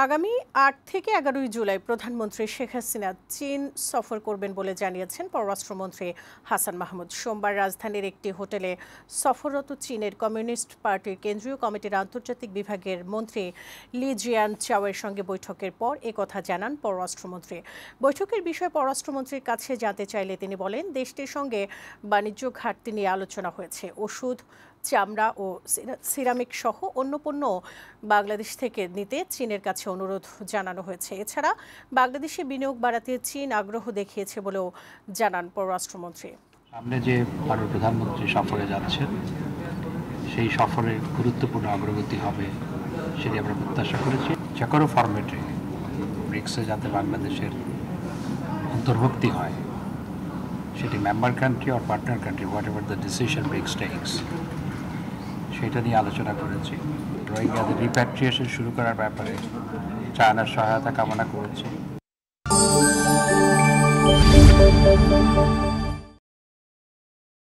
আগামী ৮ থেকে ১১ জুলাই প্রধানমন্ত্রী শেখ হাসিনা চীন সফর করবেন বলে জানিয়েছেন পররাষ্ট্রমন্ত্রী হাসান মাহমুদ। সোমবার রাজধানীর একটি হোটেলে সফররত চীনের কমিউনিস্ট পার্টির কেন্দ্রীয় কমিটির আন্তর্জাতিক বিভাগের মন্ত্রী লি জিয়ান চাওয়ের সঙ্গে বৈঠকের পর একথা জানান পররাষ্ট্রমন্ত্রী। বৈঠকের বিষয়ে পররাষ্ট্রমন্ত্রীর কাছে জানতে চাইলে তিনি বলেন, দেশটির সঙ্গে বাণিজ্য ঘাটতি নিয়ে আলোচনা হয়েছে। ওষুধ, চামড়া ও সিরামিক সহ অন্য পণ্য বাংলাদেশ থেকে নিতে চীনের কাছে অনুরোধ জানানো হয়েছে। এছাড়া বাংলাদেশে বিনিয়োগ বাড়াতে চীন আগ্রহ দেখিয়েছে বলেও জানান পররাষ্ট্রমন্ত্রী। সামনে যে মাননীয় প্রধানমন্ত্রী সফরে যাচ্ছেন, সেই সফরে গুরুত্বপূর্ণ অগ্রগতি হবে সেটি আমরা প্রত্যাশা করেছি। যে কোনো ফরম্যাটে ব্রিক্সে যাতে বাংলাদেশের অন্তর্ভুক্তি হয়, সেটি মেম্বার কান্ট্রি আর partner country, whatever the decision BRICS takes, সেটা নিয়ে আলোচনা করেছি। রোহিঙ্গাদের রিপ্যাট্রিয়েশন শুরু করার ব্যাপারে চায়নার সহায়তা কামনা করেছি।